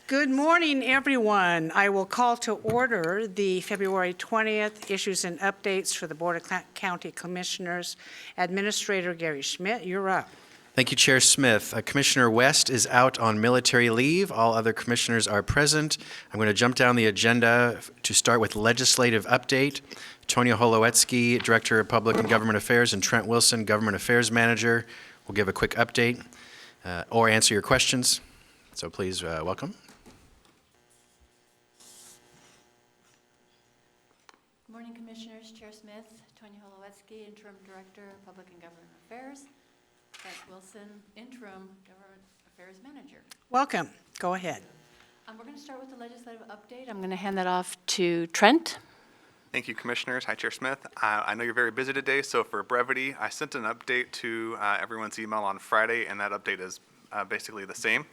Good morning, everyone. I will call to order the February 20th Issues and Updates for the Board of County Commissioners. Administrator Gary Schmidt, you're up. Thank you, Chair Smith. Commissioner West is out on military leave. All other commissioners are present. I'm going to jump down the agenda to start with legislative update. Tonya Holoetsky, Director of Public and Government Affairs, and Trent Wilson, Government Affairs Manager, will give a quick update or answer your questions. So please welcome. Good morning, Commissioners. Chair Smith, Tonya Holoetsky, Interim Director of Public and Government Affairs. Trent Wilson, Interim Government Affairs Manager. Welcome. Go ahead. We're going to start with the legislative update. I'm going to hand that off to Trent. Thank you, Commissioners. Hi, Chair Smith. I know you're very busy today, so for brevity, I sent an update to everyone's email on Friday, and that update is basically the same.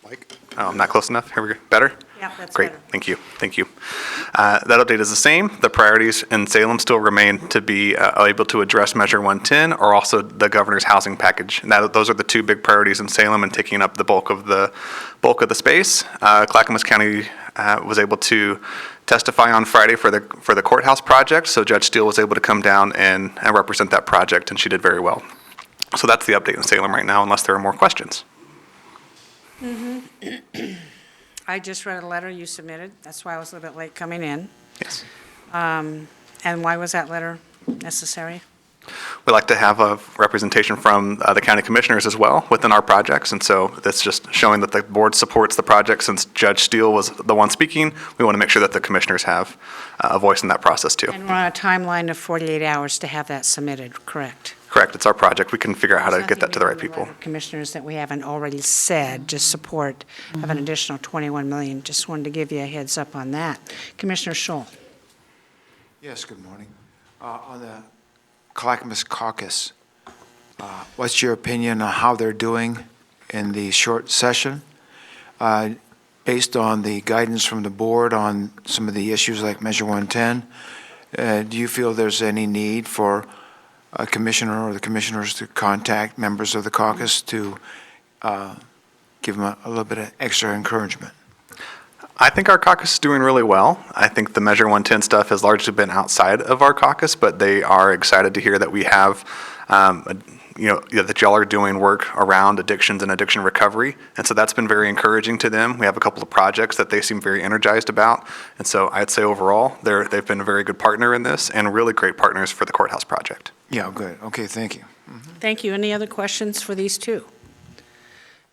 Mike? Oh, I'm not close enough. Here we go. Better? Yeah, that's Great. better. Thank you. Thank you. That update is the same. The priorities in Salem still remain to be able to address Measure 110 or also the governor's housing package. And those are the two big priorities in Salem and taking up the bulk of the space. Clackamas County was able to testify on Friday for the courthouse project, so Judge Steele was able to come down and represent that project, and she did very well. So that's the update in Salem right now, unless there are more questions. I just read a letter you submitted. That's why I was a little bit late coming in. Yes. And why was that letter necessary? We like to have a representation from the county commissioners as well within our projects, and so that's just showing that the board supports the project. Since Judge Steele was the one speaking, we want to make sure that the commissioners have a voice in that process too. And we're on a timeline of 48 hours to have that submitted, correct? Correct, it's our project. We can figure out how to get that to the right There's nothing people. new in the letter, Commissioners, that we haven't already said, just support of an additional 21 million. Just wanted to give you a heads up on that. Commissioner Scholl. Yes, good morning. On the Clackamas Caucus, what's your opinion on how they're doing in the short session? Based on the guidance from the board on some of the issues like Measure 110, do you feel there's any need for a commissioner or the commissioners to contact members of the caucus to give them a little bit of extra encouragement? I think our caucus is doing really well. I think the Measure 110 stuff has largely been outside of our caucus, but they are excited to hear that we have, that y'all are doing work around addictions and addiction recovery. And so that's been very encouraging to them. We have a couple of projects that they seem very energized about. And so I'd say overall, they've been a very good partner in this and really great partners for the courthouse project. Yeah, good. Okay, thank you. Thank you. Any other questions for these two?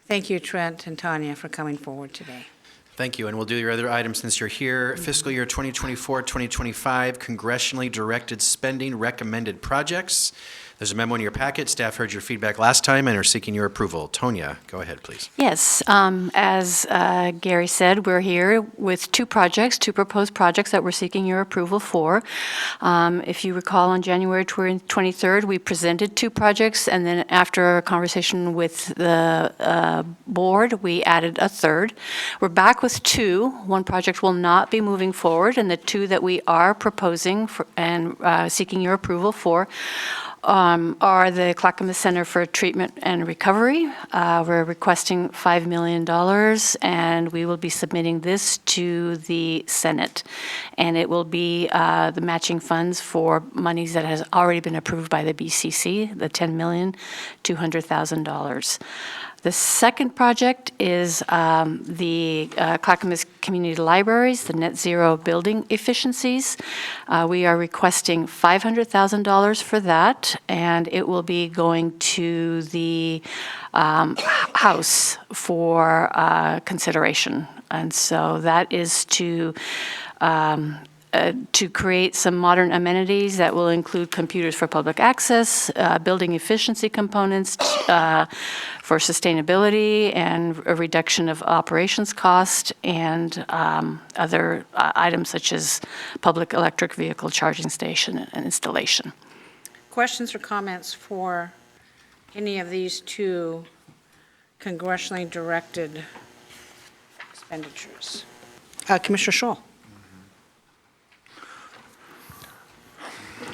Thank you, Trent and Tanya, for coming forward today. Thank you, and we'll do your other items since you're here. Fiscal year 2024-2025, congressionally directed spending recommended projects. There's a memo in your packet. Staff heard your feedback last time and are seeking your approval. Tonya, go ahead, please. Yes, as Gary said, we're here with two proposed projects that we're seeking your approval for. If you recall, on January 23rd, we presented two projects, and then after a conversation with the board, we added a third. We're back with two. One project will not be moving forward, and the two that we are proposing and seeking your approval for are the Clackamas Center for Treatment and Recovery. We're requesting $5 million, and we will be submitting this to the Senate. And it will be the matching funds for monies that has already been approved by the BCC, the $10,200,000. The second project is the Clackamas Community Libraries, the net zero building efficiencies. We are requesting $500,000 for that, and it will be going to the House for consideration. And so that is to create some modern amenities that will include computers for public access, building efficiency components for sustainability and a reduction of operations cost, and other items such as public electric vehicle charging station and installation. Questions or comments for any of these two congressionally directed expenditures? Commissioner Scholl.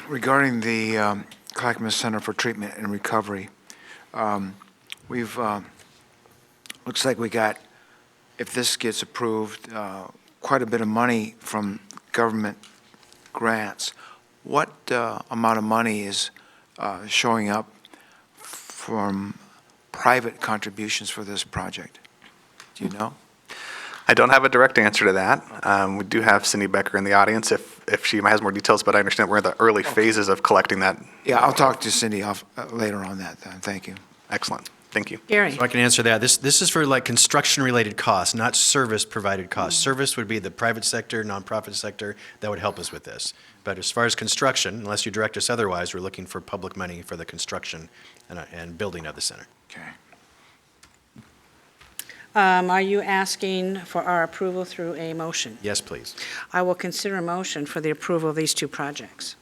Regarding the Clackamas Center for Treatment and Recovery, we've looks like we got, if this gets approved, quite a bit of money from government grants. What amount of money is showing up from private contributions for this project? Do you know? I don't have a direct answer to that. We do have Cindy Becker in the audience if she has more details, but I understand we're in the early phases of collecting that. Yeah, I'll talk to Cindy later on that then. Thank you. Excellent. Thank you. Gary? So I can answer that. This is for like construction-related costs, not service-provided costs. Service would be the private sector, nonprofit sector that would help us with this. But as far as construction, unless you direct us otherwise, we're looking for public money for the construction and building of the center. Okay. Are you asking for our approval through a motion? Yes, please. I will consider a motion for the approval of these two projects.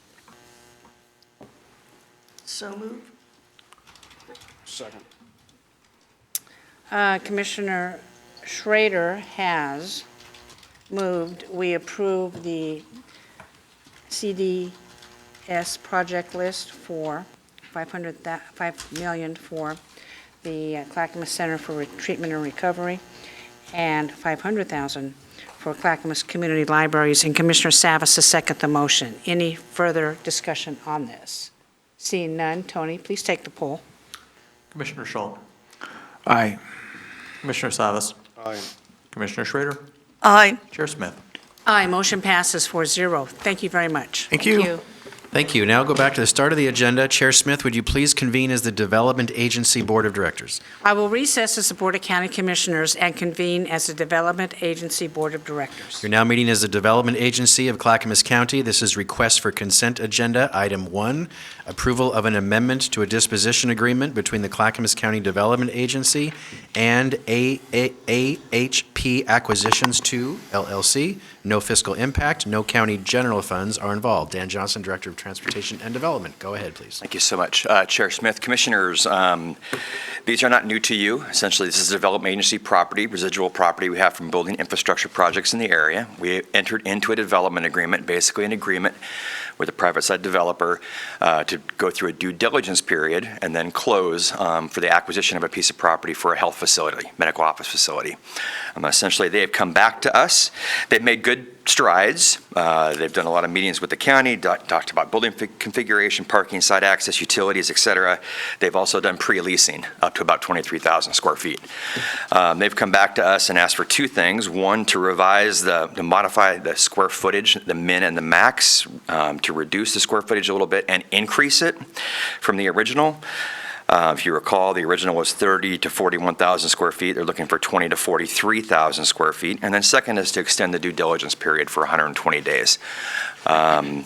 So moved. Second. Commissioner Schrader has moved, we approve the CDS project list for $5 million for the Clackamas Center for Treatment and Recovery, and $500,000 for Clackamas Community Libraries, and Commissioner Savas has seconded the motion. Any further discussion on this? Seeing none, Tony, please take the poll. Commissioner Schultz. Aye. Commissioner Savas. Aye. Commissioner Schrader. Aye. Chair Smith. Aye, motion passes 4-0. Thank you very much. Thank you. Thank you. Now go back to the start of the agenda. Chair Smith, would you please convene as the Development Agency Board of Directors? I will recess as the Board of County Commissioners and convene as the Development Agency Board of Directors. You're now meeting as the Development Agency of Clackamas County. This is request for consent agenda, item 1, approval of an amendment to a disposition agreement between the Clackamas County Development Agency and AHP Acquisitions 2, LLC. No fiscal impact, no county general funds are involved. Dan Johnson, Director of Transportation and Development. Go ahead, please. Thank you so much. Chair Smith, Commissioners, these are not new to you. Essentially, this is a development agency property, residual property we have from building infrastructure projects in the area. We entered into a development agreement, basically an agreement with a private side developer to go through a due diligence period and then close for the acquisition of a piece of property for a health facility, medical office facility. Essentially, they have come back to us. They've made good strides. They've done a lot of meetings with the county, talked about building configuration, parking, site access, utilities, et cetera. They've also done pre-leasing up to about 23,000 square feet. They've come back to us and asked for two things. One, to revise to modify the square footage, the min and the max, to reduce the square footage a little bit and increase it from the original. If you recall, the original was 30 to 41,000 square feet. They're looking for 20 to 43,000 square feet. And then second is to extend the due diligence period for 120 days. And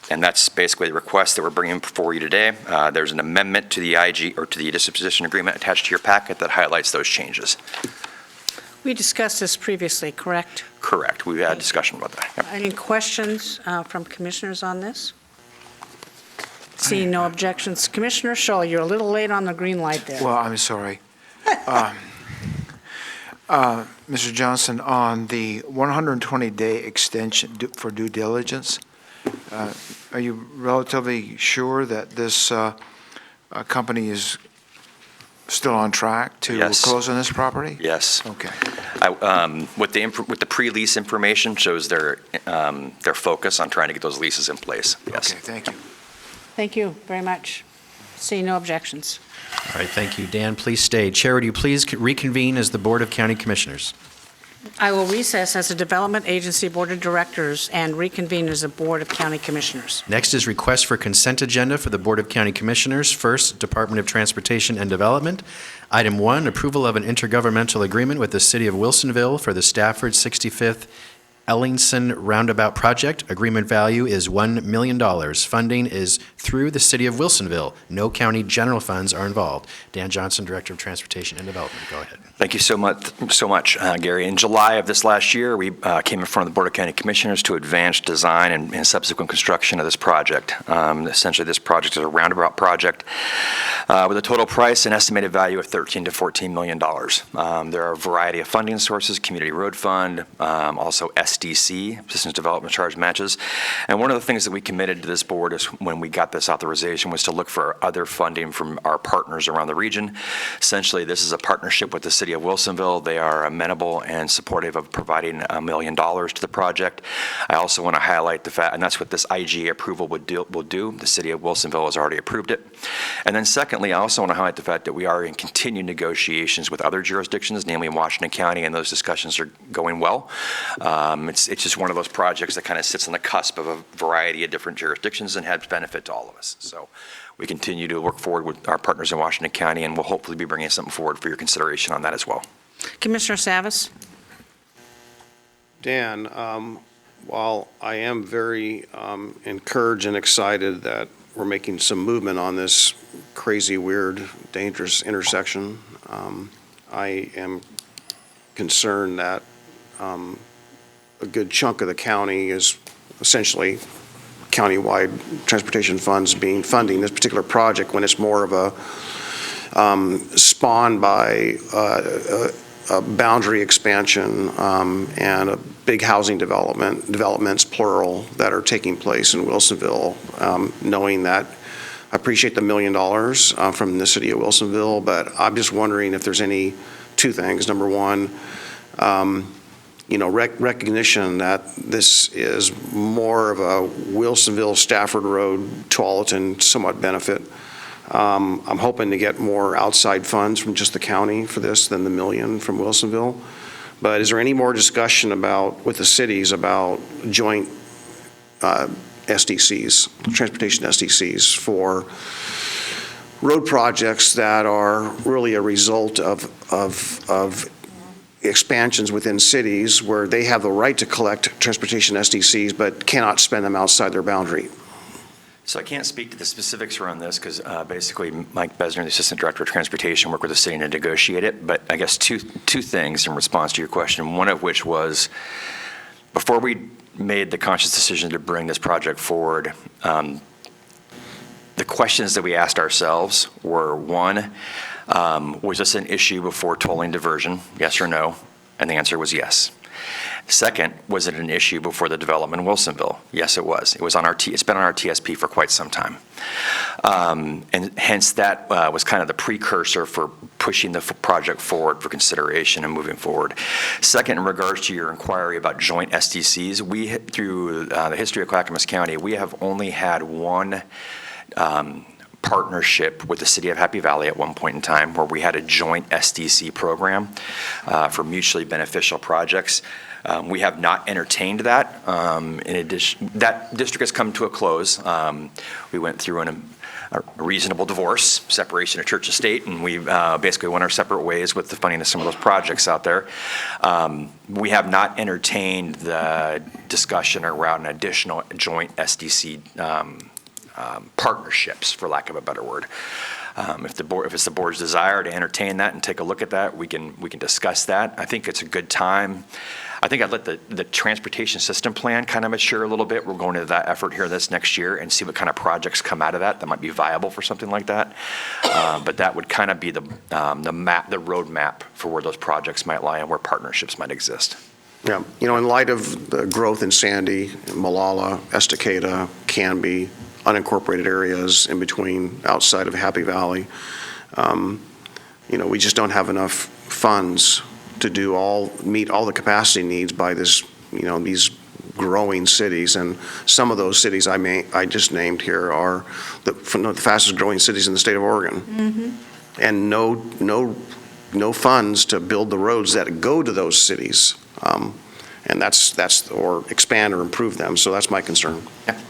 that's basically the request that we're bringing before you today. There's an amendment to the IG, or to the disposition agreement attached to your packet that highlights those changes. We discussed this previously, correct? Correct. We've had a discussion about that. Yep. Any questions from commissioners on this? Seeing no objections. Commissioner Shull, you're a little late on the green light there. Well, I'm sorry. Mr. Johnson, on the 120-day extension for due diligence, are you relatively sure that this company is still on track to Yes. close on this property? Yes. Okay. With the pre-lease information shows their focus on trying to get those leases in place. Yes. Okay, thank you. Thank you very much. Seeing no objections. All right, thank you. Dan, please stay. Chair, would you please reconvene as the Board of County Commissioners? I will recess as a Development Agency Board of Directors and reconvene as a Board of County Commissioners. Next is request for consent agenda for the Board of County Commissioners. First, Department of Transportation and Development. Item 1, approval of an intergovernmental agreement with the City of Wilsonville for the Stafford 65th Ellingson Roundabout Project. Agreement value is $1 million. Funding is through the City of Wilsonville. No county general funds are involved. Dan Johnson, Director of Transportation and Development. Go ahead. Thank you so much, Gary. In July of this last year, we came in front of the Board of County Commissioners to advance design and subsequent construction of this project. Essentially, this project is a roundabout project with a total price and estimated value of $13 to $14 million. There are a variety of funding sources: Community Road Fund, also SDC, Systems Development Charge Matches. And one of the things that we committed to this board is when we got this authorization was to look for other funding from our partners around the region. Essentially, this is a partnership with the city of Wilsonville. They are amenable and supportive of providing $1 million to the project. I also want to highlight the fact, and that's what this IGA approval will do. The city of Wilsonville has already approved it. And then secondly, I also want to highlight the fact that we are in continued negotiations with other jurisdictions, namely in Washington County, and those discussions are going well. It's just one of those projects that kind of sits on the cusp of a variety of different jurisdictions and has benefit to all of us. So we continue to work forward with our partners in Washington County, and we'll hopefully be bringing something forward for your consideration on that as well. Commissioner Savas? Dan, while I am very encouraged and excited that we're making some movement on this crazy, weird, dangerous intersection, I am concerned that a good chunk of the county is essentially countywide transportation funds funding this particular project when it's more of a spawned by a boundary expansion and a big housing developments plural that are taking place in Wilsonville, knowing that I appreciate the $1 million from the city of Wilsonville, but I'm just wondering if there's two things. Number one, recognition that this is more of a Wilsonville, Stafford Road, Tualatin somewhat benefit. I'm hoping to get more outside funds from just the county for this than the $1 million from Wilsonville. But is there any more discussion with the cities about joint SDCs, transportation SDCs for road projects that are really a result of expansions within cities where they have the right to collect transportation SDCs but cannot spend them outside their boundary? So I can't speak to the specifics around this because basically Mike Besner, the Assistant Director of Transportation, worked with the city to negotiate it. But I guess two things in response to your question, one of which was before we made the conscious decision to bring this project forward, the questions that we asked ourselves were, one, was this an issue before tolling diversion, yes or no? And the answer was yes. Second, was it an issue before the development in Wilsonville? Yes, it was. It's been on our TSP for quite some time. And hence that was kind of the precursor for pushing the project forward for consideration and moving forward. Second, in regards to your inquiry about joint SDCs, through the history of Clackamas County, we have only had one partnership with the city of Happy Valley at one point in time where we had a joint SDC program for mutually beneficial projects. We have not entertained that. In addition, that district has come to a close. We went through a reasonable divorce, separation of church and state, and we basically went our separate ways with the funding of some of those projects out there. We have not entertained the discussion around an additional joint SDC partnerships, for lack of a better word. If it's the board's desire to entertain that and take a look at that, we can discuss that. I think it's a good time. I think I'd let the transportation system plan kind of mature a little bit. We're going into that effort here this next year and see what kind of projects come out of that might be viable for something like that. But that would kind of be the road map for where those projects might lie and where partnerships might exist. Yeah, in light of the growth in Sandy, Malala, Estacada, Canby, unincorporated areas in between outside of Happy Valley, we just don't have enough funds to meet all the capacity needs by these growing cities. And some of those cities I just named here are the fastest growing cities in the state of Oregon. Mm-hmm. And no funds to build the roads that go to those cities. And that's or expand or improve them. So that's my concern. Yeah.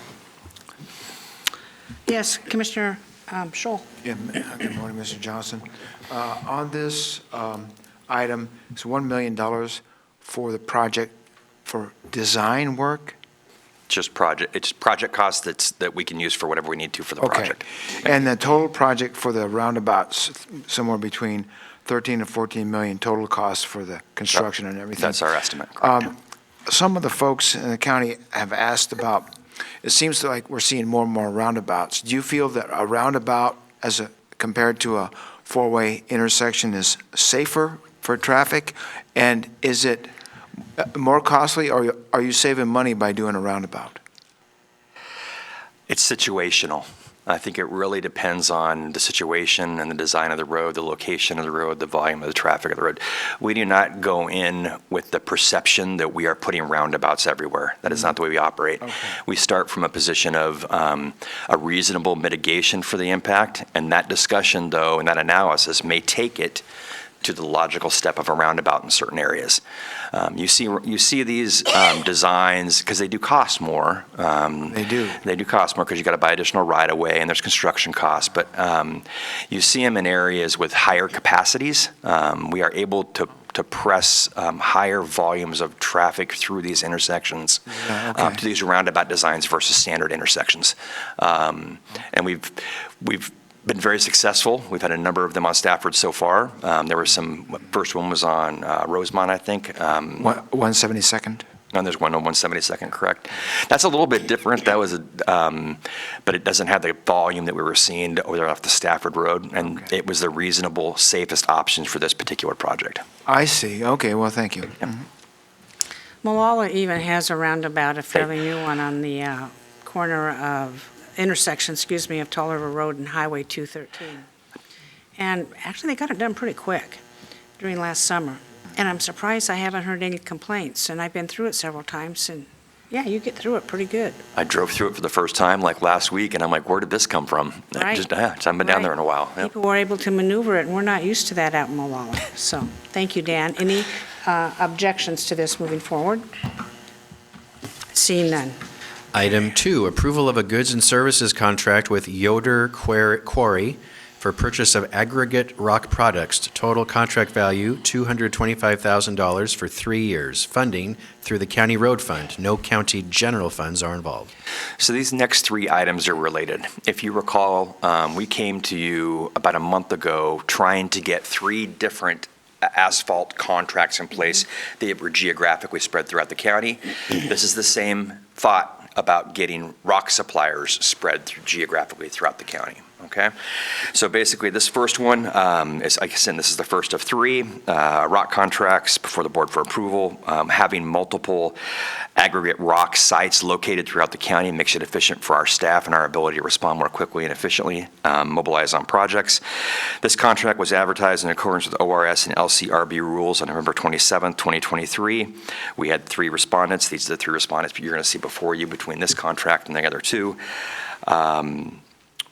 Yes, Commissioner Scholl. Yeah, good morning, Mr. Johnson. On this item, it's $1 million for the project for design work? It's project costs that we can use for whatever we need to for the project. And the total project for the roundabouts, somewhere between 13 to 14 million total costs for the construction and everything? That's our estimate. Some of the folks in the county have asked about, it seems like we're seeing more and more roundabouts. Do you feel that a roundabout compared to a four-way intersection is safer for traffic? And is it More costly, or are you saving money by doing a roundabout? It's situational. I think it really depends on the situation and the design of the road, the location of the road, the volume of the traffic of the road. We do not go in with the perception that we are putting roundabouts everywhere. That is not the way we operate. Okay. We start from a position of a reasonable mitigation for the impact, and that discussion, though, and that analysis may take it to the logical step of a roundabout in certain areas. You see these designs because they do cost more. They do. They do cost more because you got to buy additional right-of-way and there's construction costs. But you see them in areas with higher capacities. We are able to press higher volumes of traffic through these intersections to these roundabout designs versus standard intersections. And we've been very successful. We've had a number of them on Stafford so far. There was first one was on Rosemont, I think. 172nd? And there's one on 172nd, correct? That's a little bit different. That was, but it doesn't have the volume that we were seeing over there off the Stafford Road, and it was the reasonable, safest options for this particular project. I see. Okay, well, thank you. Mhm. Molalla even has a roundabout, a fairly new one on the corner of, intersection, of Tall River Road and Highway 213. And actually, they got it done pretty quick during last summer. And I'm surprised I haven't heard any complaints, and I've been through it several times, and yeah, you get through it pretty good. I drove through it for the first time like last week, and I'm like, where did this come from? Right. I haven't been down there in a while. Yep. People were able to maneuver it, and we're not used to that out in Molalla. So, thank you, Dan. Any objections to this moving forward? Seeing none. Item 2, approval of a goods and services contract with Yoder Quarry for purchase of aggregate rock products. Total contract value, $225,000 for 3 years. Funding through the county road fund. No county general funds are involved. So these next 3 items are related. If you recall, we came to you about a month ago trying to get 3 different asphalt contracts in place. They were geographically spread throughout the county. This is the same thought about getting rock suppliers spread geographically throughout the county. Okay, so basically this first one is, like I said, this is the first of 3 rock contracts before the board for approval. Having multiple aggregate rock sites located throughout the county makes it efficient for our staff and our ability to respond more quickly and efficiently, mobilize on projects. This contract was advertised in accordance with ORS and LCRB rules on November 27, 2023. We had 3 respondents. These are the 3 respondents you're going to see before you between this contract and the other 2.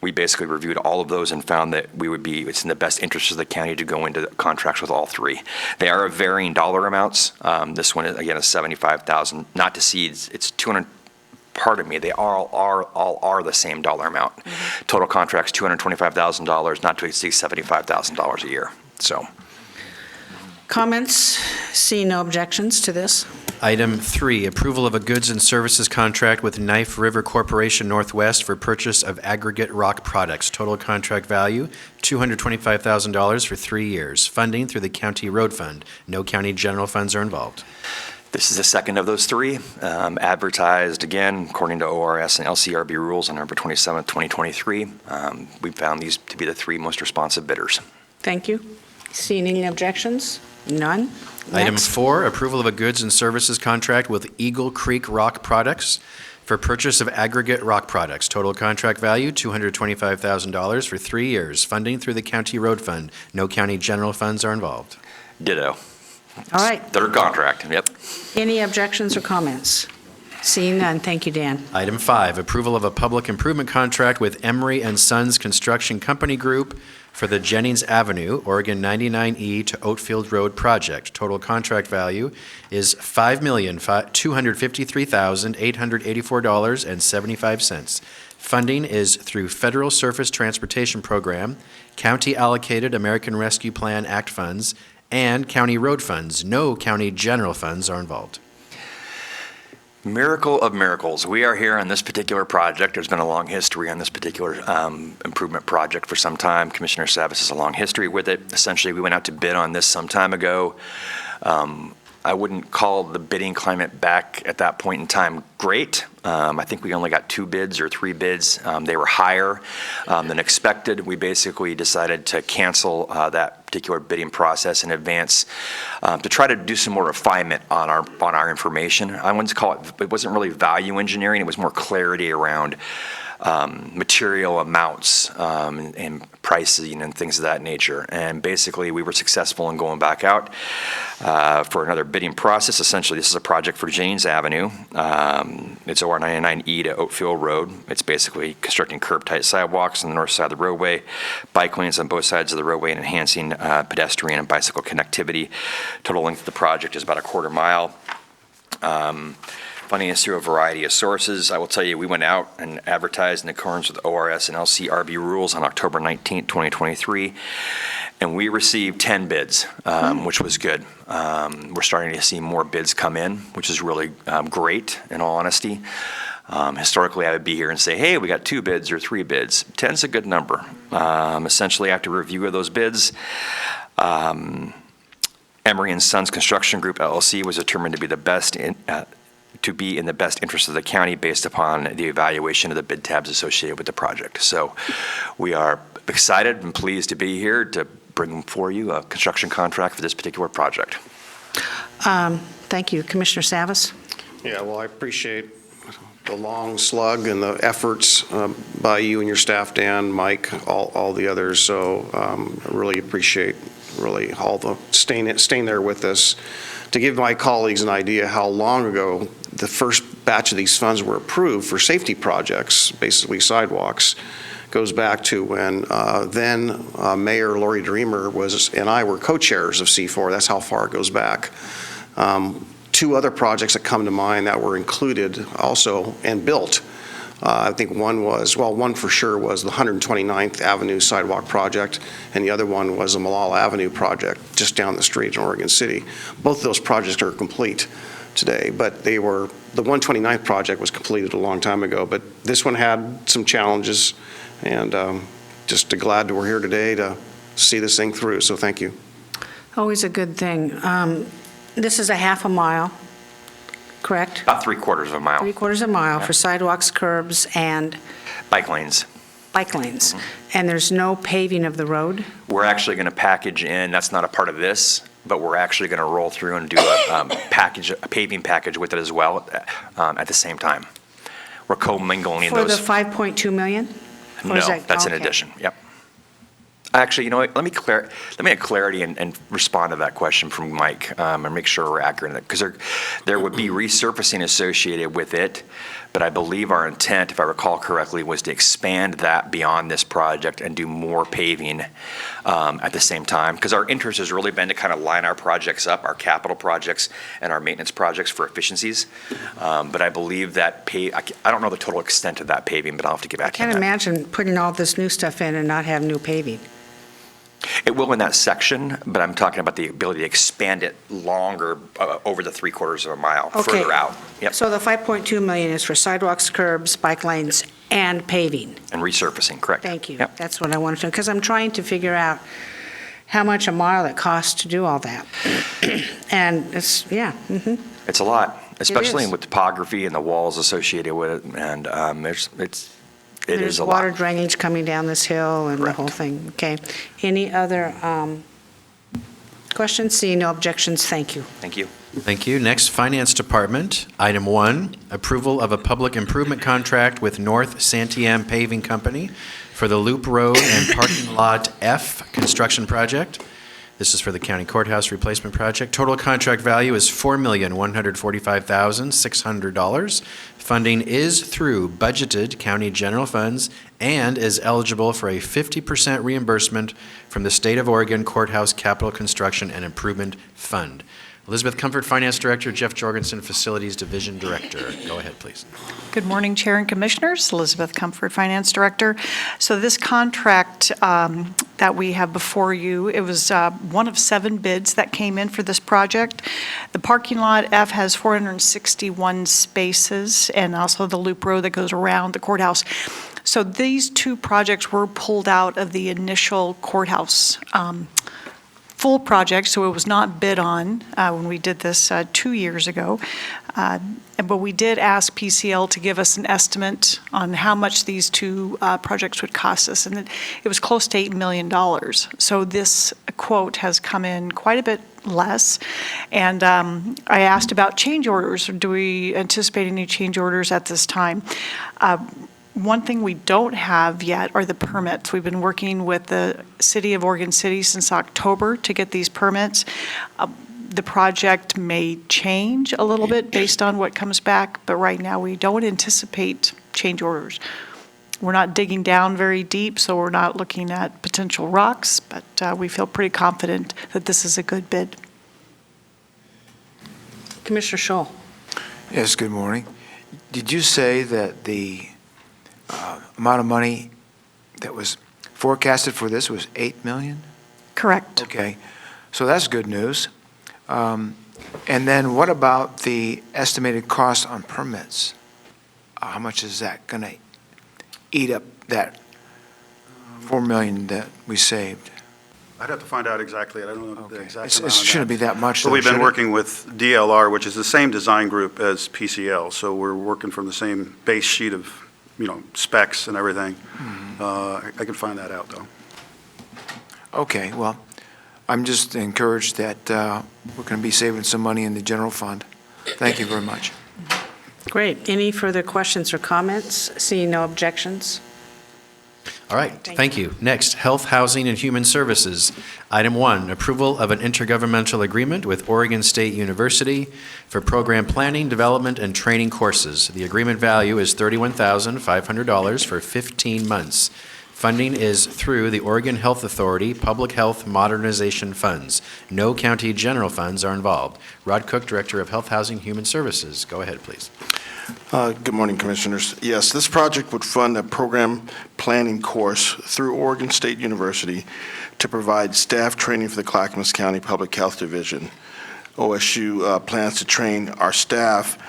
We basically reviewed all of those and found that it's in the best interest of the county to go into contracts with all 3. They are of varying dollar amounts. This one, again, is $75,000, not to exceed, it's $200, pardon me, they all are the same dollar amount. Total contracts, $225,000, not to exceed $75,000 a year, so. Comments? See no objections to this. Item 3, approval of a goods and services contract with Knife River Corporation Northwest for purchase of aggregate rock products. Total contract value, $225,000 for 3 years. Funding through the county road fund. No county general funds are involved. This is the second of those 3, advertised again according to ORS and LCRB rules on November 27, 2023. We found these to be the 3 most responsive bidders. Thank you. Seeing any objections? None. Item Next. 4, approval of a goods and services contract with Eagle Creek Rock Products for purchase of aggregate rock products. Total contract value, $225,000 for 3 years. Funding through the county road fund. No county general funds are involved. Ditto. All right. 3rd contract, yep. Any objections or comments? Seeing none. Thank you, Dan. Item 5, approval of a public improvement contract with Emery and Sons Construction Company Group for the Jennings Avenue, Oregon 99E to Oatfield Road project. Total contract value is $5,253,884.75. Funding is through Federal Surface Transportation Program, County Allocated American Rescue Plan Act funds, and county road funds. No county general funds are involved. Miracle of miracles. We are here on this particular project. There's been a long history on this particular improvement project for some time. Commissioner Savas has a long history with it. Essentially, we went out to bid on this some time ago. I wouldn't call the bidding climate back at that point in time great. I think we only got 2 bids or 3 bids. They were higher than expected. We basically decided to cancel that particular bidding process in advance to try to do some more refinement on our information. I wouldn't call it wasn't really value engineering. It was more clarity around material amounts and pricing and things of that nature. And basically, we were successful in going back out for another bidding process. Essentially, this is a project for Janes Avenue. It's OR 99E to Oatfield Road. It's basically constructing curb-tight sidewalks on the north side of the roadway, bike lanes on both sides of the roadway, and enhancing pedestrian and bicycle connectivity. Total length of the project is about a quarter mile. Funding is through a variety of sources. I will tell you, we went out and advertised in accordance with ORS and LCRB rules on October 19th, 2023, and we received 10 bids, which was good. We're starting to see more bids come in, which is really great, in all honesty. Historically, I would be here and say, hey, we got 2 bids or 3 bids. 10's a good number. Essentially, after review of those bids, Emery & Sons Construction Group, LLC, was determined to be the best in the best interest of the county based upon the evaluation of the bid tabs associated with the project. So we are excited and pleased to be here to bring for you a construction contract for this particular project. Thank you. Commissioner Savas? Yeah, well, I appreciate the long slug and the efforts by you and your staff, Dan, Mike, all the others. So I really appreciate all the staying there with us. To give my colleagues an idea how long ago the first batch of these funds were approved for safety projects, basically sidewalks, goes back to when then Mayor Lori Dreamer and I were co-chairs of C4. That's how far it goes back. 2 other projects that come to mind that were included also and built. I think one for sure was the 129th Avenue sidewalk project, and the other one was the Malala Avenue project just down the street in Oregon City. Both of those projects are complete today, but the 129th project was completed a long time ago, but this one had some challenges, and just glad that we're here today to see this thing through, so thank you. Always a good thing. This is a half a mile, correct? About 3/4 of a mile. 3/4 of a mile for sidewalks, curbs, and Bike lanes. bike lanes. And there's no paving of the road? We're actually going to package in, that's not a part of this, but we're actually going to roll through and do a paving package with it as well at the same time. We're co-mingling For the those. 5.2 million? Or No, is that- that's in okay. addition, yep. Actually, you know what, let me add clarity and respond to that question from Mike and make sure we're accurate in it, because there would be resurfacing associated with it, but I believe our intent, if I recall correctly, was to expand that beyond this project and do more paving at the same time, because our interest has really been to kind of line our projects up, our capital projects and our maintenance projects for efficiencies, but I believe that I don't know the total extent of that paving, but I'll have to get back to you on Can't that. imagine putting all this new stuff in and not have new paving. It will in that section, but I'm talking about the ability to expand it longer over the 3/4 of a mile, Okay. further out. Yep, So the 5.2 million is for sidewalks, curbs, bike lanes, and paving? and resurfacing, correct. Thank you. Yep. That's what I wanted to know, because I'm trying to figure out how much a mile it costs to do all that. And it's, yeah, It's a lot, especially is. with topography and the walls associated with it, and it There's is a water lot. drainage coming down this hill and the Correct. whole thing. Okay. Any other questions? Seeing no objections, thank you. Thank you. Thank you. Next, Finance Department. Item 1, approval of a public improvement contract with North Santiam Paving Company for the Loop Road and Parking Lot F construction project. This is for the county courthouse replacement project. Total contract value is $4,145,600. Funding is through budgeted county general funds and is eligible for a 50% reimbursement from the State of Oregon Courthouse Capital Construction and Improvement Fund. Elizabeth Comfort, Finance Director, Jeff Jorgensen, Facilities Division Director. Go ahead, please. Good morning, Chair and Commissioners. Elizabeth Comfort, Finance Director. So this contract that we have before you, it was one of 7 bids that came in for this project. The parking lot F has 461 spaces, and also the loop road that goes around the courthouse. So these 2 projects were pulled out of the initial courthouse full project, so it was not bid on when we did this 2 years ago. But we did ask PCL to give us an estimate on how much these two projects would cost us, and it was close to $8 million. So this quote has come in quite a bit less. And I asked about change orders. Do we anticipate any change orders at this time? One thing we don't have yet are the permits. We've been working with the City of Oregon City since October to get these permits. The project may change a little bit based on what comes back, but right now we don't anticipate change orders. We're not digging down very deep, so we're not looking at potential rocks, but we feel pretty confident that this is a good bid. Commissioner Scholl. Yes, good morning. Did you say that the amount of money that was forecasted for this was $8 million? Correct. Okay, so that's good news. And then what about the estimated cost on permits? How much is that going to eat up that $4 million that we saved? I'd have to find out exactly. I don't know the Okay. exact It amount. shouldn't be that much, But though, we've been should it? working with DLR, which is the same design group as PCL, so we're working from the same base sheet of, specs and everything. I can find that out, though. Okay, well, I'm just encouraged that we're going to be saving some money in the general fund. Thank you very much. Great. Any further questions or comments? Seeing no objections? All right, thank you. Next, Health, Housing, and Human Services. Item 1, approval of an intergovernmental agreement with Oregon State University for program planning, development, and training courses. The agreement value is $31,500 for 15 months. Funding is through the Oregon Health Authority Public Health Modernization Funds. No county general funds are involved. Rod Cook, Director of Health, Housing, Human Services. Go ahead, please. Good morning, Commissioners. Yes, this project would fund a program planning course through Oregon State University to provide staff training for the Clackamas County Public Health Division. OSU plans to train our staff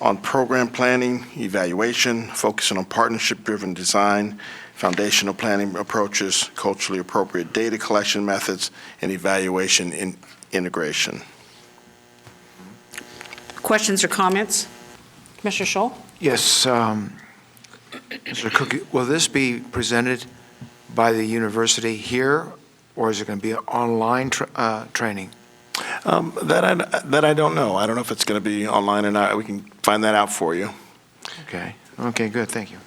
on program planning, evaluation, focusing on partnership-driven design, foundational planning approaches, culturally appropriate data collection methods, and evaluation integration. Questions or comments? Commissioner Scholl? Yes, Mr. Cook, will this be presented by the university here, or is it going to be an online training? That I don't know. I don't know if it's going to be online or not. We can find that out for you. Okay, good, thank you.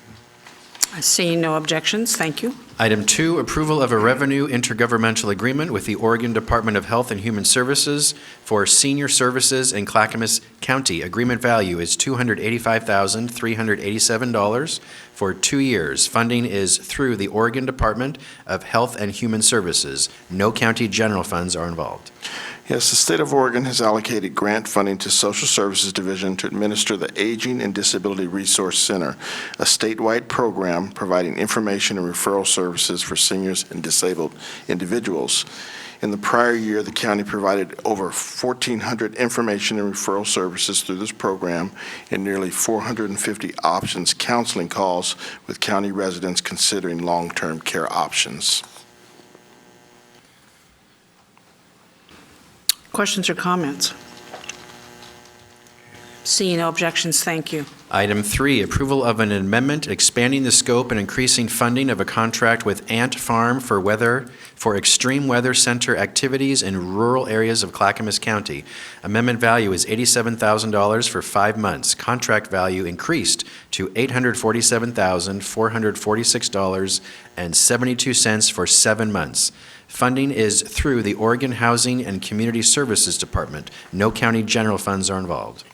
Seeing no objections, thank you. Item 2, approval of a revenue intergovernmental agreement with the Oregon Department of Health and Human Services for senior services in Clackamas County. Agreement value is $285,387 for 2 years. Funding is through the Oregon Department of Health and Human Services. No county general funds are involved. Yes, the state of Oregon has allocated grant funding to Social Services Division to administer the Aging and Disability Resource Center, a statewide program providing information and referral services for seniors and disabled individuals. In the prior year, the county provided over 1,400 information and referral services through this program and nearly 450 options counseling calls with county residents considering long-term care options. Questions or comments? Seeing no objections, thank you. Item 3, approval of an amendment expanding the scope and increasing funding of a contract with Ant Farm for extreme weather center activities in rural areas of Clackamas County. Amendment value is $87,000 for 5 months. Contract value increased to $847,446.72 for 7 months. Funding is through the Oregon Housing and Community Services Department. No county general funds are involved.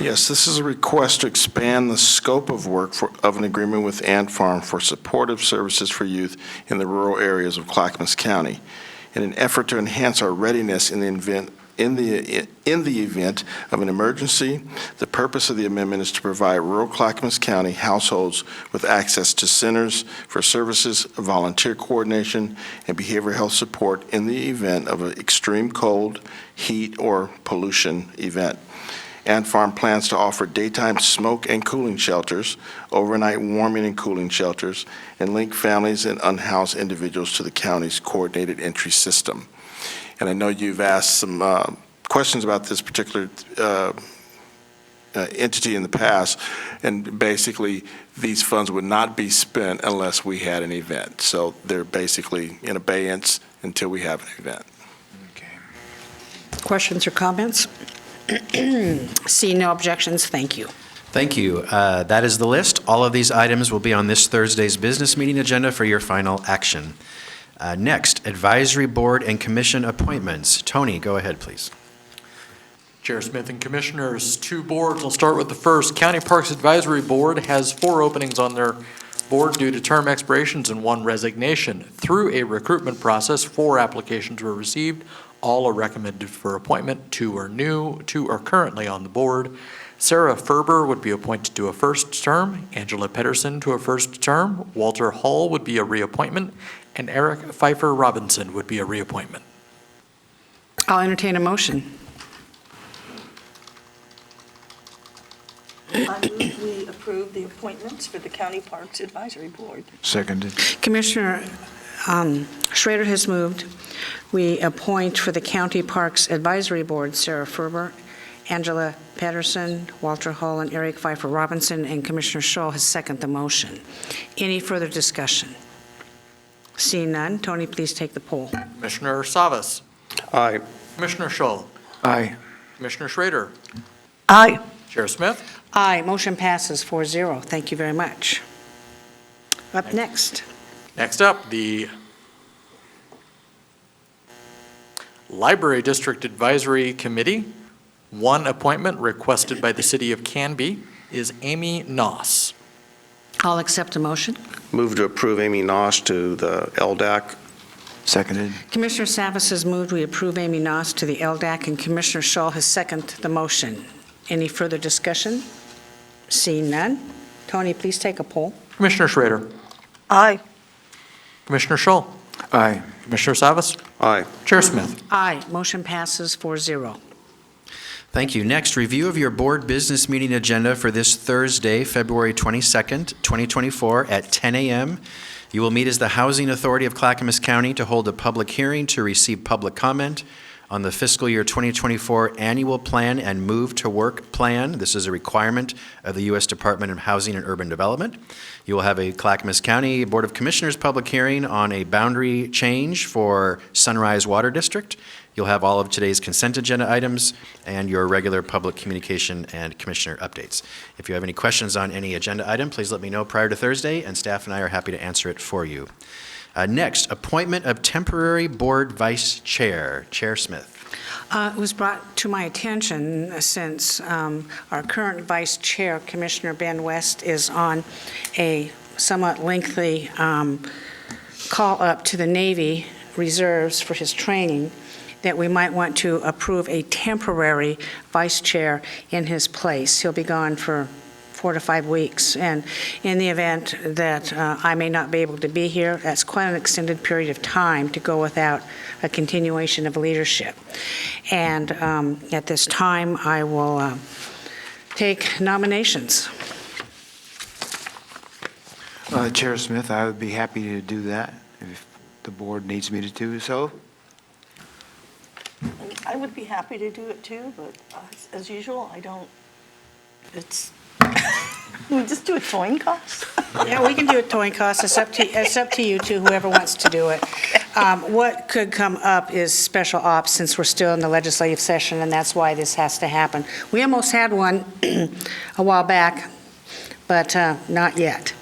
Yes, this is a request to expand the scope of work of an agreement with Ant Farm for supportive services for youth in the rural areas of Clackamas County. In an effort to enhance our readiness in the event of an emergency, the purpose of the amendment is to provide rural Clackamas County households with access to centers for services, volunteer coordination, and behavioral health support in the event of an extreme cold, heat, or pollution event. Ant Farm plans to offer daytime smoke and cooling shelters, overnight warming and cooling shelters, and link families and unhoused individuals to the county's coordinated entry system. and I know you've asked some questions about this particular entity in the past, and basically, these funds would not be spent unless we had an event. So they're basically in abeyance until we have an event. Questions or comments? Seeing no objections, thank you. Thank you. That is the list. All of these items will be on this Thursday's business meeting agenda for your final action. Next, advisory board and commission appointments. Tony, go ahead, please. Chair Smith and Commissioners, 2 boards. I'll start with the first. County Parks Advisory Board has 4 openings on their board due to term expirations and 1 resignation. Through a recruitment process, 4 applications were received. All are recommended for appointment. 2 are new, 2 are currently on the board. Sarah Ferber would be appointed to a first term, Angela Pedersen to a first term, Walter Hall would be a reappointment, and Eric Pfeiffer Robinson would be a reappointment. I'll entertain a motion. I move we approve the appointments for the County Parks Advisory Board. Seconded. Commissioner Schrader has moved. We appoint for the County Parks Advisory Board Sarah Ferber, Angela Pedersen, Walter Hall, and Eric Pfeiffer Robinson, and Commissioner Scholl has seconded the motion. Any further discussion? Seeing none, Tony, please take the poll. Commissioner Savas. Aye. Commissioner Scholl. Aye. Commissioner Schrader. Aye. Chair Smith. Aye, motion passes 4-0. Thank you very much. Up next. Next up, the Library District Advisory Committee. 1 appointment requested by the City of Canby is Amy Noss. I'll accept a motion. Move to approve Amy Noss to the LDAC. Seconded. Commissioner Savas has moved we approve Amy Noss to the LDAC, and Commissioner Scholl has seconded the motion. Any further discussion? Seeing none. Tony, please take a poll. Commissioner Schrader. Aye. Commissioner Scholl. Aye. Commissioner Savas. Aye. Chair Smith. Aye, motion passes 4-0. Thank you. Next, review of your board business meeting agenda for this Thursday, February 22nd, 2024 at 10 a.m. You will meet as the Housing Authority of Clackamas County to hold a public hearing to receive public comment on the fiscal year 2024 annual plan and move to work plan. This is a requirement of the U.S. Department of Housing and Urban Development. You will have a Clackamas County Board of Commissioners public hearing on a boundary change for Sunrise Water District. You'll have all of today's consent agenda items and your regular public communication and commissioner updates. If you have any questions on any agenda item, please let me know prior to Thursday, and staff and I are happy to answer it for you. Next, appointment of temporary board vice chair. Chair Smith. It was brought to my attention since our current vice chair, Commissioner Ben West, is on a somewhat lengthy call up to the Navy Reserves for his training, that we might want to approve a temporary vice chair in his place. He'll be gone for 4 to 5 weeks, and in the event that I may not be able to be here, that's quite an extended period of time to go without a continuation of leadership. And at this time, I will take nominations. Chair Smith, I would be happy to do that if the board needs me to do so. I would be happy to do it too, but as usual, I don't, it's, we just do a coin toss? Yeah, we can do a towing cost. It's up to you two, whoever wants to do it. What could come up is special ops, since we're still in the legislative session, and that's why this has to happen. We almost had one a while back, but not yet.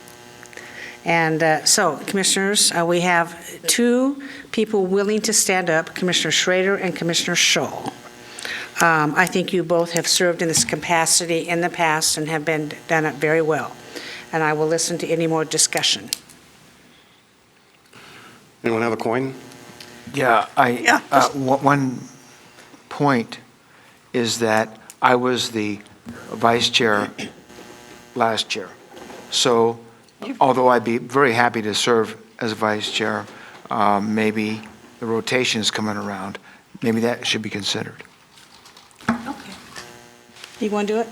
And so, Commissioners, we have 2 people willing to stand up, Commissioner Schrader and Commissioner Scholl. I think you both have served in this capacity in the past and have done it very well. And I will listen to any more discussion. Anyone have a coin? Yeah, one point is that I was the vice chair last year. So although I'd be very happy to serve as vice chair, maybe the rotation is coming around. Maybe that should be considered. Okay. You want to do it?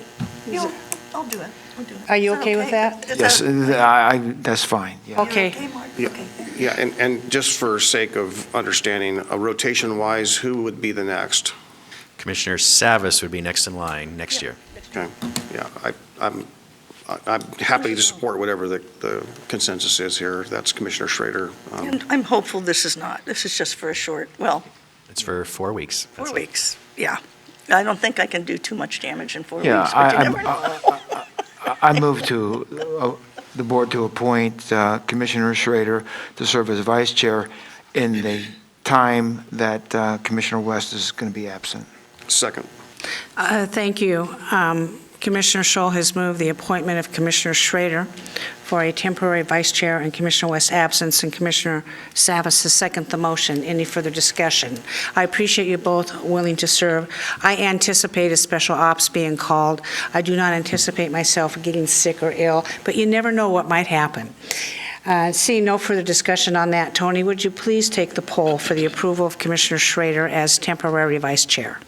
I'll do it. I'll do it. Are you Is that okay with that? Is Yes, that's fine. Yeah. You're Okay. okay, Mark? Yeah. Okay. Yeah, and just for sake of understanding, rotation-wise, who would be the next? Commissioner Savas would be next in line next year. Okay, yeah, I'm happy to support whatever the consensus is here. That's Commissioner Schrader. And I'm hopeful this is just for a short, well, It's for 4 weeks. 4 weeks, yeah. I don't think I can do too much damage in 4 Yeah, weeks, but you never know. I move to, the board to appoint Commissioner Schrader to serve as vice chair in the time that Commissioner West is going to be absent. Second. Thank you. Commissioner Scholl has moved the appointment of Commissioner Schrader for a temporary vice chair in Commissioner West's absence, and Commissioner Savas has seconded the motion. Any further discussion? I appreciate you both willing to serve. I anticipate a special ops being called. I do not anticipate myself getting sick or ill, but you never know what might happen. Seeing no further discussion on that, Tony, would you please take the poll for the approval of Commissioner Schrader as temporary vice chair?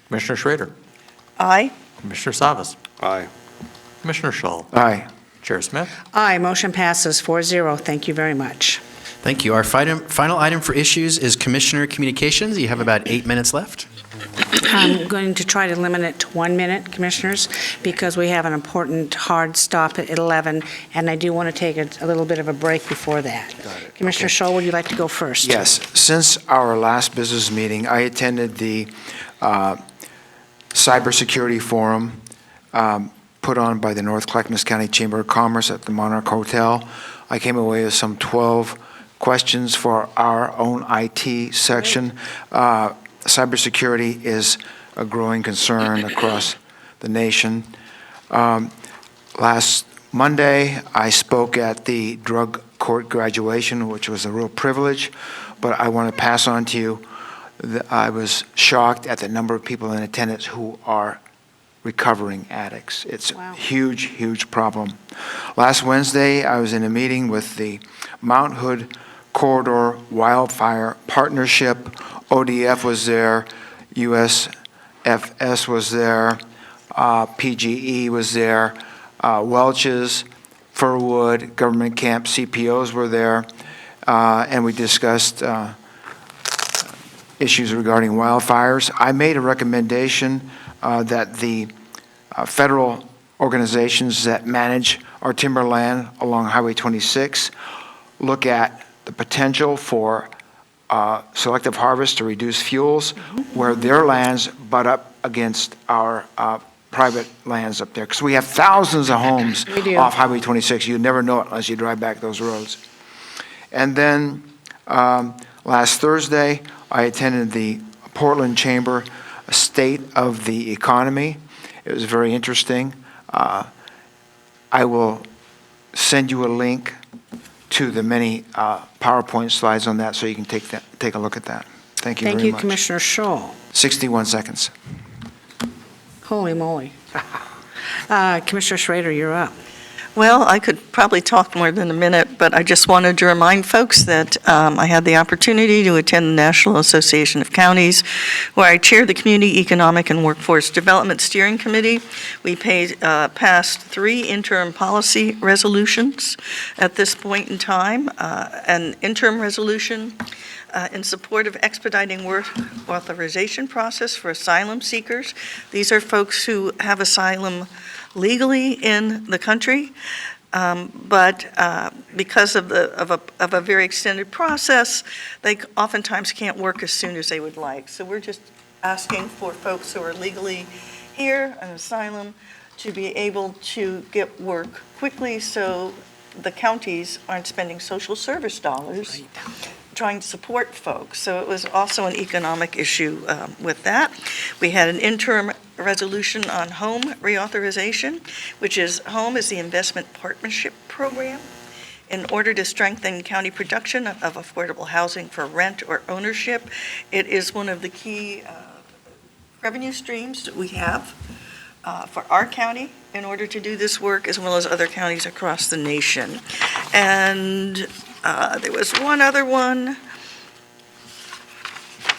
Commissioner Schrader. Aye. Commissioner Savas. Aye. Commissioner Schull. Aye. Chair Smith. Aye, motion passes 4-0. Thank you very much. Thank you. Our final item for issues is Commissioner Communications. You have about 8 minutes left. I'm going to try to limit it to 1 minute, Commissioners, because we have an important hard stop at 11, and I do want to take a little bit of a break before that. Commissioner Scholl, would you like to go first? Yes. Since our last business meeting, I attended the cybersecurity forum put on by the North Clackamas County Chamber of Commerce at the Monarch Hotel. I came away with some 12 questions for our own IT section. Cybersecurity is a growing concern across the nation. Last Monday, I spoke at the drug court graduation, which was a real privilege, but I want to pass on to you that I was shocked at the number of people in attendance who are recovering addicts. It's a huge, huge problem. Last Wednesday, I was in a meeting with the Mount Hood Corridor Wildfire Partnership. ODF was there, USFS was there, PGE was there, Welch's, Furwood, Government Camp CPOs were there, and we discussed issues regarding wildfires. I made a recommendation that the federal organizations that manage our timberland along Highway 26 look at the potential for selective harvest to reduce fuels where their lands butt up against our private lands up there. Because we have thousands of homes off Highway 26. You never know it unless you drive back those roads. And then last Thursday, I attended the Portland Chamber State of the Economy. It was very interesting. I will send you a link to the many PowerPoint slides on that so you can take a look at that. Thank you very much. Thank you, Commissioner Scholl. 61 seconds. Holy moly. Commissioner Schrader, you're up. Well, I could probably talk more than a minute, but I just wanted to remind folks that I had the opportunity to attend the National Association of Counties, where I chair the Community Economic and Workforce Development Steering Committee. We passed 3 interim policy resolutions at this point in time. An interim resolution in support of expediting work authorization process for asylum seekers. These are folks who have asylum legally in the country, but because of a very extended process, they oftentimes can't work as soon as they would like. So we're just asking for folks who are legally here on asylum to be able to get work quickly so the counties aren't spending social service dollars trying to support folks. So it was also an economic issue with that. We had an interim resolution on home reauthorization, which is home is the investment partnership program in order to strengthen county production of affordable housing for rent or ownership. It is one of the key revenue streams that we have for our county in order to do this work, as well as other counties across the nation. And there was one other one,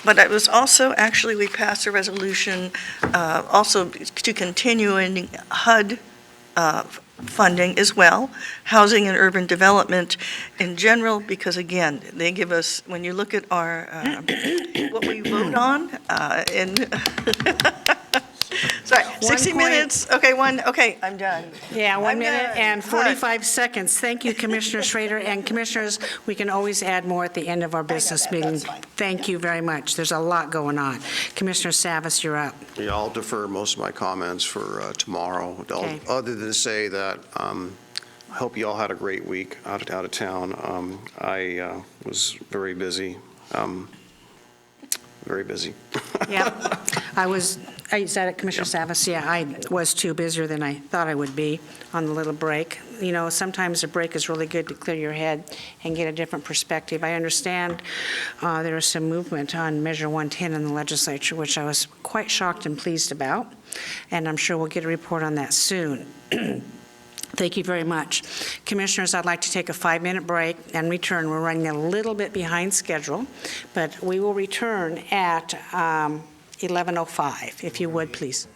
but it was also, actually, we passed a resolution also to continue in HUD funding as well, housing and urban development in general, because again, they give us, when you look at our, what we vote on, sorry, 60 minutes, okay, I'm done. Yeah, 1 I'm minute done. and Hush. 45 seconds. Thank you, Commissioner Schrader. And Commissioners, we can always add more at the end of our business that, meeting. that's fine. Thank you very much. There's a lot going on. Commissioner Savas, you're up. Yeah, I'll defer most of my comments for tomorrow, Okay. other than to say that I hope you all had a great week out of town. I was very busy, very busy. Yeah, is that it, Commissioner Savas? Yeah, I was too busier than I thought I would be on the little break. You know, sometimes a break is really good to clear your head and get a different perspective. I understand there is some movement on Measure 110 in the legislature, which I was quite shocked and pleased about, and I'm sure we'll get a report on that soon. Thank you very much. Commissioners, I'd like to take a 5-minute break and return. We're running a little bit behind schedule, but we will return at 11:05, if you would, please.